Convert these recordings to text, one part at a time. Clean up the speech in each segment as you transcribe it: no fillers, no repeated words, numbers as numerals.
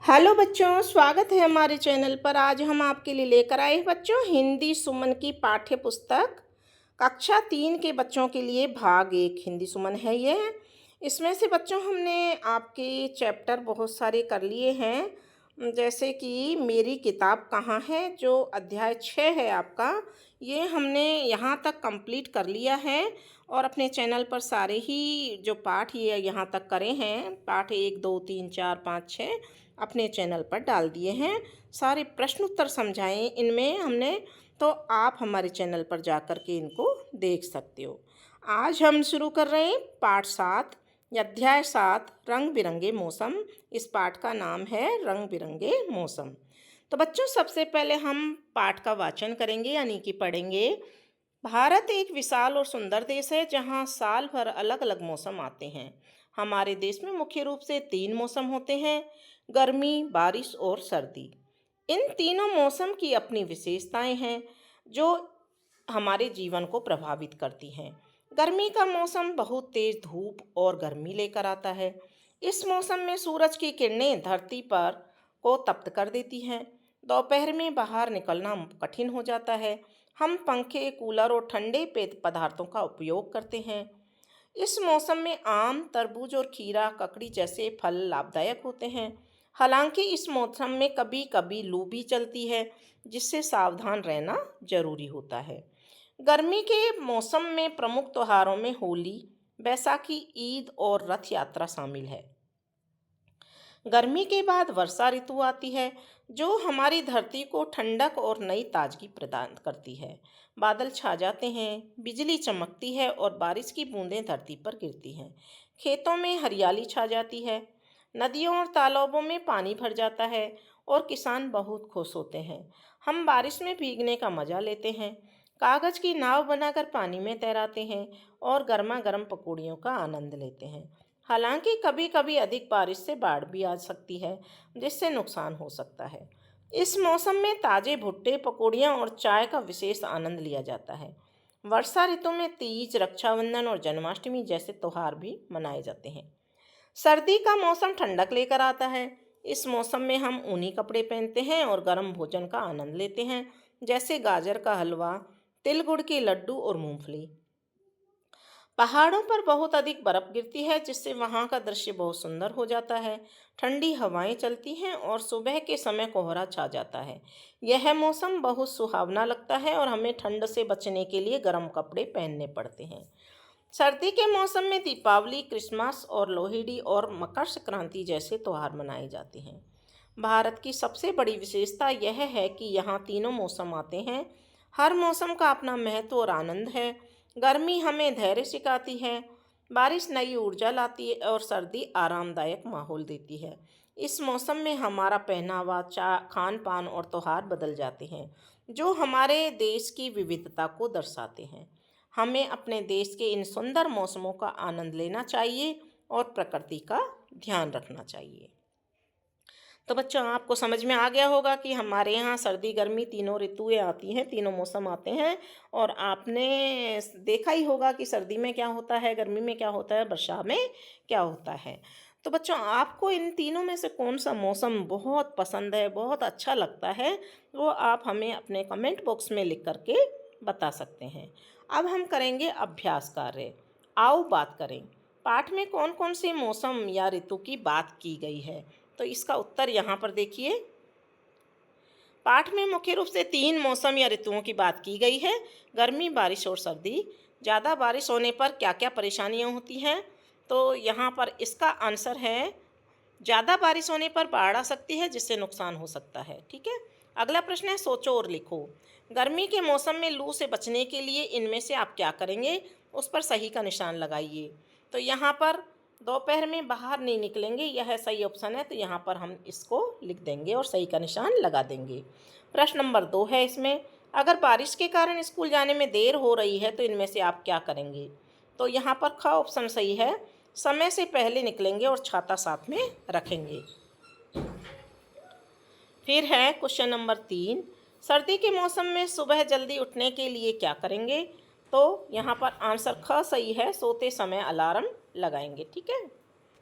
Hello बच्चों, स्वागत है हमारे चैनल पर। आज हम आपके लिए लेकर आए हैं बच्चों हिंदी सुमन की पाठ्य पुस्तक कक्षा 3 के बच्चों के लिए भाग 1 हिंदी सुमन है ये। इसमें से बच्चों हमने आपके चैप्टर बहुत सारे कर लिए हैं, जैसे कि मेरी किताब कहाँ है, जो अध्याय 6 है आपका, ये हमने यहाँ तक कंप्लीट कर लिया है। और अपने चैनल पर सारे ही जो पाठ ये यहाँ तक करे हैं, पाठ 1 2 3 4 5 6 अपने चैनल पर डाल दिए हैं। सारे प्रश्न उत्तर समझाएं इनमें हमने, तो आप हमारे चैनल पर जा कर के इनको देख सकते हो। आज हम शुरू कर रहे हैं पाठ 7 या अध्याय 7 रंग बिरंगे मौसम। इस पाठ का नाम है रंग बिरंगे मौसम। तो बच्चों, सबसे पहले हम पाठ का वाचन करेंगे यानी कि पढ़ेंगे। भारत एक विशाल और सुंदर देश है जहाँ साल भर अलग अलग मौसम आते हैं। हमारे देश में मुख्य रूप से 3 मौसम होते हैं: गर्मी, बारिश और सर्दी। इन तीनों मौसम की अपनी विशेषताएं हैं जो हमारे जीवन को प्रभावित करती हैं। गर्मी का मौसम बहुत तेज धूप और गर्मी लेकर आता है। इस मौसम में सूरज की किरणें धरती पर को तप्त कर देती हैं। दोपहर में बाहर निकलना कठिन हो जाता है। हम पंखे, कूलर और ठंडे पेय पदार्थों का उपयोग करते हैं। इस मौसम में आम, तरबूज और खीरा, ककड़ी जैसे फल लाभदायक होते हैं। हालांकि इस मौसम में कभी कभी लू भी चलती है, जिससे सावधान रहना जरूरी होता है। गर्मी के मौसम में प्रमुख त्योहारों में होली, बैसाखी, ईद और रथ यात्रा शामिल है। गर्मी के बाद वर्षा ऋतु आती है, जो हमारी धरती को ठंडक और नई ताजगी प्रदान करती है। बादल छा जाते हैं, बिजली चमकती है और बारिश की बूंदें धरती पर गिरती हैं। खेतों में हरियाली छा जाती है, नदियों और तालाबों में पानी भर जाता है और किसान बहुत खुश होते हैं। हम बारिश में भीगने का मजा लेते हैं, कागज की नाव बनाकर पानी में तैराते हैं और गर्मा गर्म पकौड़ियों का आनंद लेते हैं। हालांकि कभी कभी अधिक बारिश से बाढ़ भी आ सकती है, जिससे नुकसान हो सकता है। इस मौसम में ताजे भुट्टे, पकौड़ियाँ और चाय का विशेष आनंद लिया जाता है। वर्षा ऋतु में तीज, रक्षाबंधन और जन्माष्टमी जैसे त्योहार भी मनाए जाते हैं। सर्दी का मौसम ठंडक लेकर आता है। इस मौसम में हम ऊनी कपड़े पहनते हैं और गर्म भोजन का आनंद लेते हैं, जैसे गाजर का हलवा, तिल गुड़ के लड्डू और मूंगफली। पहाड़ों पर बहुत अधिक बर्फ गिरती है, जिससे वहां का दृश्य बहुत सुंदर हो जाता है। ठंडी हवाएं चलती हैं और सुबह के समय कोहरा छा जाता है। यह मौसम बहुत सुहावना लगता है और हमें ठंड से बचने के लिए गर्म कपड़े पहनने पड़ते हैं। सर्दी के मौसम में दीपावली, क्रिसमस और लोहड़ी और मकर संक्रांति जैसे त्योहार मनाए जाते हैं। भारत की सबसे बड़ी विशेषता यह है कि यहाँ तीनों मौसम आते हैं। हर मौसम का अपना महत्व और आनंद है। गर्मी हमें धैर्य सिखाती है, बारिश नई ऊर्जा लाती है और सर्दी आरामदायक माहौल देती है। इस मौसम में हमारा पहनावा, खान पान और त्योहार बदल जाते हैं, जो हमारे देश की विविधता को दर्शाते हैं। हमें अपने देश के इन सुंदर मौसमों का आनंद लेना चाहिए और प्रकृति का ध्यान रखना चाहिए। तो बच्चों, आपको समझ में आ गया होगा कि हमारे यहाँ सर्दी गर्मी तीनों ऋतुएं आती हैं, तीनों मौसम आते हैं। और आपने देखा ही होगा कि सर्दी में क्या होता है, गर्मी में क्या होता है, वर्षा में क्या होता है। तो बच्चों, आपको इन तीनों में से कौन सा मौसम बहुत पसंद है, बहुत अच्छा लगता है, वो आप हमें अपने कमेंट बॉक्स में लिख करके बता सकते हैं। अब हम करेंगे अभ्यास कार्य। आओ बात करें। पाठ में कौन कौन से मौसम या ऋतु की बात की गई है, तो इसका उत्तर यहाँ पर देखिए। पाठ में मुख्य रूप से 3 मौसम या ऋतुओं की बात की गई है: गर्मी, बारिश और सर्दी। ज़्यादा बारिश होने पर क्या क्या परेशानियाँ होती हैं, तो यहाँ पर इसका आंसर है ज़्यादा बारिश होने पर बाढ़ आ सकती है, जिससे नुकसान हो सकता है। ठीक है। अगला प्रश्न है, सोचो और लिखो। गर्मी के मौसम में लू से बचने के लिए इनमें से आप क्या करेंगे, उस पर सही का निशान लगाइए। तो यहाँ पर दोपहर में बाहर नहीं निकलेंगे, यह सही ऑप्शन है, तो यहाँ पर हम इसको लिख देंगे और सही का निशान लगा देंगे। प्रश्न नंबर 2 है इसमें, अगर बारिश के कारण स्कूल जाने में देर हो रही है तो इनमें से आप क्या करेंगे। तो यहाँ पर ख ऑप्शन सही है, समय से पहले निकलेंगे और छाता साथ में रखेंगे। फिर है क्वेश्चन नंबर 3, सर्दी के मौसम में सुबह जल्दी उठने के लिए क्या करेंगे। तो यहाँ पर आंसर ख सही है, सोते समय अलार्म लगाएंगे। ठीक है,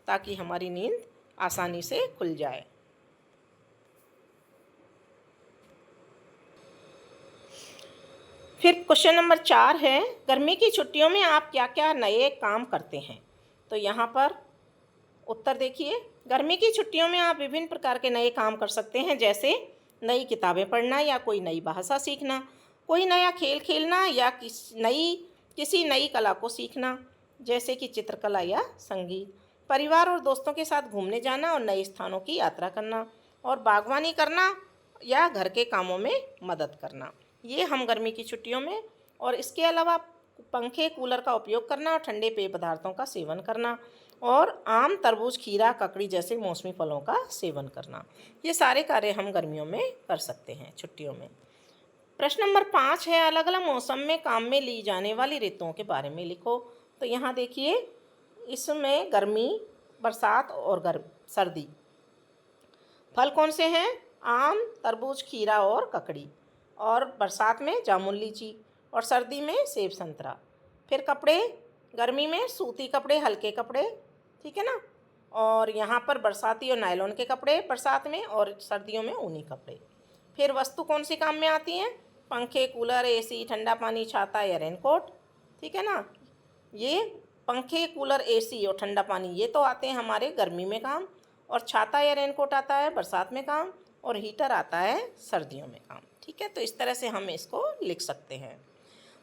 ताकि हमारी नींद आसानी से खुल जाए। फिर क्वेश्चन नंबर 4 है, गर्मी की छुट्टियों में आप क्या क्या नए काम करते हैं। तो यहाँ पर उत्तर देखिए, गर्मी की छुट्टियों में आप विभिन्न प्रकार के नए काम कर सकते हैं, जैसे नई किताबें पढ़ना या कोई नई भाषा सीखना, कोई नया खेल खेलना या किसी नई कला को सीखना, जैसे कि चित्रकला या संगीत। परिवार और दोस्तों के साथ घूमने जाना और नए स्थानों की यात्रा करना, और बागवानी करना या घर के कामों में मदद करना। ये हम गर्मी की छुट्टियों में, और इसके अलावा पंखे कूलर का उपयोग करना और ठंडे पेय पदार्थों का सेवन करना, और आम तरबूज खीरा ककड़ी जैसे मौसमी फलों का सेवन करना। ये सारे कार्य हम गर्मियों में कर सकते हैं छुट्टियों में। प्रश्न नंबर 5 है, अलग अलग मौसम में काम में ली जाने वाली ऋतुओं के बारे में लिखो। तो यहाँ देखिए, इसमें गर्मी, बरसात और सर्दी। फल कौन से हैं? आम, तरबूज, खीरा और ककड़ी। और बरसात में जामुन, लीची, और सर्दी में सेब, संतरा। फिर कपड़े, गर्मी में सूती कपड़े, हल्के कपड़े, ठीक है ना। और यहाँ पर बरसाती और नायलॉन के कपड़े बरसात में, और सर्दियों में ऊनी कपड़े। फिर वस्तु कौन सी काम में आती हैं? पंखे, कूलर, एसी, ठंडा पानी, छाता या रेनकोट, ठीक है ना। ये पंखे, कूलर, एसी और ठंडा पानी ये तो आते हैं हमारे गर्मी में काम, और छाता या रेनकोट आता है बरसात में काम, और हीटर आता है सर्दियों में काम, ठीक है। तो इस तरह से हम इसको लिख सकते हैं।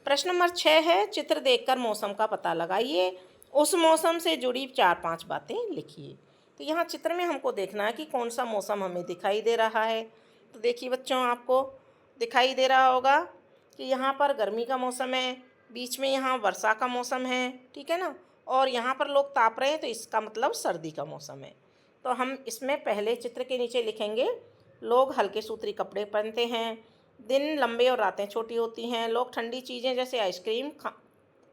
प्रश्न नंबर 6 है, चित्र देखकर मौसम का पता लगाइए, उस मौसम से जुड़ी 4-5 बातें लिखिए। तो यहाँ चित्र में हमको देखना है कि कौन सा मौसम हमें दिखाई दे रहा है। तो देखिए बच्चों, आपको दिखाई दे रहा होगा कि यहाँ पर गर्मी का मौसम है, बीच में यहाँ वर्षा का मौसम है, ठीक है ना, और यहाँ पर लोग ताप रहे हैं, तो इसका मतलब सर्दी का मौसम है। तो हम इसमें पहले चित्र के नीचे लिखेंगे, लोग हल्के सूती कपड़े पहनते हैं, दिन लंबे और रातें छोटी होती हैं, लोग ठंडी चीज़ें जैसे आइसक्रीम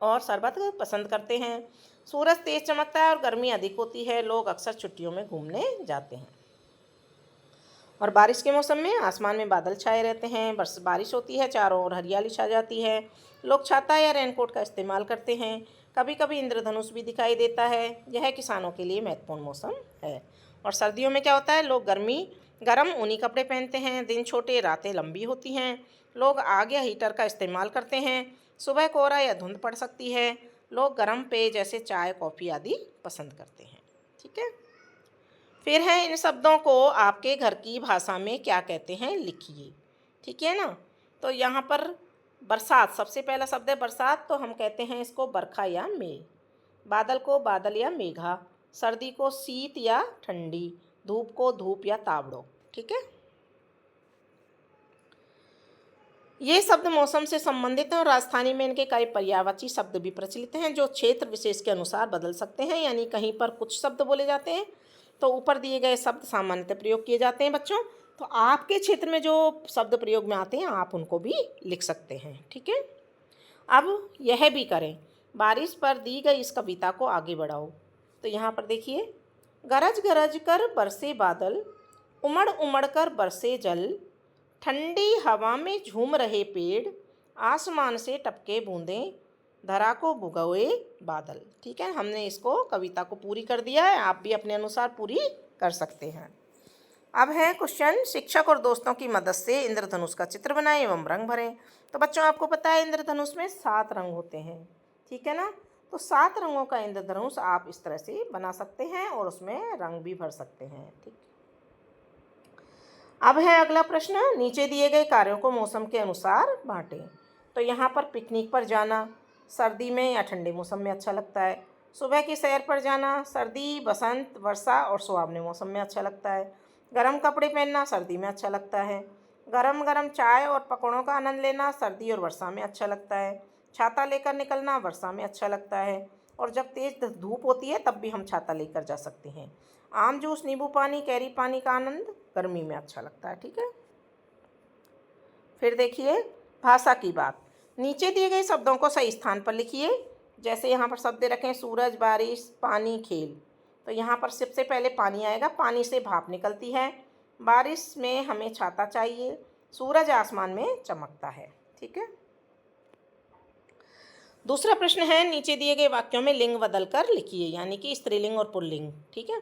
और शरबत पसंद करते हैं, सूरज तेज चमकता है और गर्मी अधिक होती है, लोग अक्सर छुट्टियों में घूमने जाते हैं। और बारिश के मौसम में आसमान में बादल छाए रहते हैं, बारिश होती है, चारों ओर हरियाली छा जाती है, लोग छाता या रेनकोट का इस्तेमाल करते हैं, कभी कभी इंद्रधनुष भी दिखाई देता है। यह किसानों के लिए महत्वपूर्ण मौसम है। और सर्दियों में क्या होता है? लोग गर्म ऊनी कपड़े पहनते हैं, दिन छोटे, रातें लंबी होती हैं, लोग आग या हीटर का इस्तेमाल करते हैं, सुबह कोहरा या धुंध पड़ सकती है, लोग गर्म पेय जैसे चाय, कॉफ़ी आदि पसंद करते हैं, ठीक है। फिर है, इन शब्दों को आपके घर की भाषा में क्या कहते हैं लिखिए, ठीक है ना। तो यहाँ पर बरसात, सबसे पहला शब्द है बरसात, तो हम कहते हैं इसको बरखा या मेघ। बादल को बादल या मेघा, सर्दी को शीत या ठंडी, धूप को धूप या तावड़ो, ठीक है। ये शब्द मौसम से संबंधित हैं और राजस्थानी में इनके कई पर्यायवाची शब्द भी प्रचलित हैं, जो क्षेत्र विशेष के अनुसार बदल सकते हैं। यानी कहीं पर कुछ शब्द बोले जाते हैं तो ऊपर दिए गए शब्द सामान्यतः प्रयोग किए जाते हैं बच्चों। तो आपके क्षेत्र में जो शब्द प्रयोग में आते हैं आप उनको भी लिख सकते हैं, ठीक है। अब यह भी करें, बारिश पर दी गई इस कविता को आगे बढ़ाओ। तो यहाँ पर देखिए, गरज गरज कर बरसे बादल, उमड़ उमड़ कर बरसे जल, ठंडी हवा में झूम रहे पेड़, आसमान से टपके बूंदें, धरा को भुगोए बादल, ठीक है। हमने इसको कविता को पूरी कर दिया है, आप भी अपने अनुसार पूरी कर सकते हैं। अब है क्वेश्चन, शिक्षक और दोस्तों की मदद से इंद्रधनुष का चित्र बनाएं एवं रंग भरें। तो बच्चों, आपको पता है इंद्रधनुष में 7 रंग होते हैं, ठीक है ना। तो 7 रंगों का इंद्रधनुष आप इस तरह से बना सकते हैं और उसमें रंग भी भर सकते हैं, ठीक। अब है अगला प्रश्न, नीचे दिए गए कार्यों को मौसम के अनुसार बांटें। तो यहाँ पर पिकनिक पर जाना सर्दी में या ठंडे मौसम में अच्छा लगता है, सुबह की सैर पर जाना सर्दी, बसंत, वर्षा और सुहावने मौसम में अच्छा लगता है, गर्म कपड़े पहनना सर्दी में अच्छा लगता है, गरम गरम चाय और पकौड़ों का आनंद लेना सर्दी और वर्षा में अच्छा लगता है, छाता लेकर निकलना वर्षा में अच्छा लगता है, और जब तेज़ धूप होती है तब भी हम छाता लेकर जा सकते हैं। आम जूस, नींबू पानी, कैरी पानी का आनंद गर्मी में अच्छा लगता है, ठीक है। फिर देखिए, भाषा की बात, नीचे दिए गए शब्दों को सही स्थान पर लिखिए। जैसे यहाँ पर शब्द रखें सूरज, बारिश, पानी, खेल। तो यहाँ पर सबसे पहले पानी आएगा, पानी से भाप निकलती है, बारिश में हमें छाता चाहिए, सूरज आसमान में चमकता है, ठीक है। दूसरा प्रश्न है, नीचे दिए गए वाक्यों में लिंग बदलकर लिखिए, यानी कि स्त्रीलिंग और पुल्लिंग, ठीक है।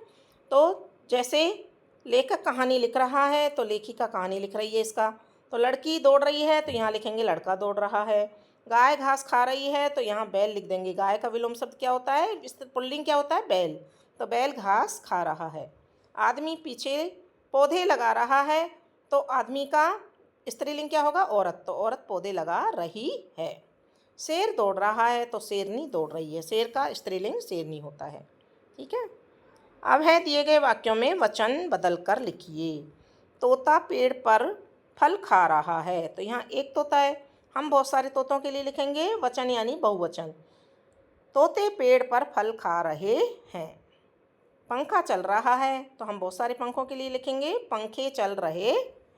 तो जैसे लेखक कहानी लिख रहा है तो लेखिका कहानी लिख रही है इसका, तो लड़की दौड़ रही है तो यहाँ लिखेंगे लड़का दौड़ रहा है। गाय घास खा रही है तो यहाँ बैल लिख देंगे। गाय का विलोम शब्द क्या होता है, इस पुल्लिंग क्या होता है, बैल। तो बैल घास खा रहा है। आदमी पीछे पौधे लगा रहा है तो आदमी का स्त्रीलिंग क्या होगा, औरत। तो औरत पौधे लगा रही है। शेर दौड़ रहा है तो शेरनी दौड़ रही है। शेर का स्त्रीलिंग शेरनी होता है। ठीक है। अब है दिए गए वाक्यों में वचन बदल कर लिखिए। तोता पेड़ पर फल खा रहा है। तो यहाँ एक तोता है, हम बहुत सारे तोतों के लिए लिखेंगे वचन यानी बहुवचन। तोते पेड़ पर फल खा रहे हैं। पंखा चल रहा है तो हम बहुत सारे पंखों के लिए लिखेंगे पंखे चल रहे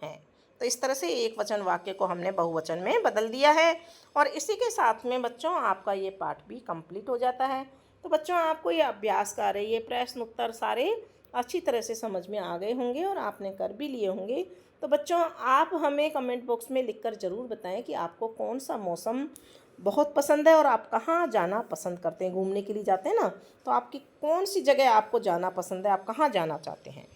हैं। तो इस तरह से एक वचन वाक्य को हमने बहुवचन में बदल दिया है। और इसी के साथ में बच्चों आपका ये पाठ भी कंप्लीट हो जाता है। तो बच्चों आपको ये अभ्यास कार्य, ये प्रश्न उत्तर सारे अच्छी तरह से समझ में आ गए होंगे और आपने कर भी लिए होंगे। तो बच्चों आप हमें कमेंट बॉक्स में लिखकर ज़रूर बताएं कि आपको कौन सा मौसम बहुत पसंद है और आप कहाँ जाना पसंद करते हैं। घूमने के लिए जाते हैं ना, तो आपकी कौन सी जगह आपको जाना पसंद है, आप कहाँ जाना चाहते हैं।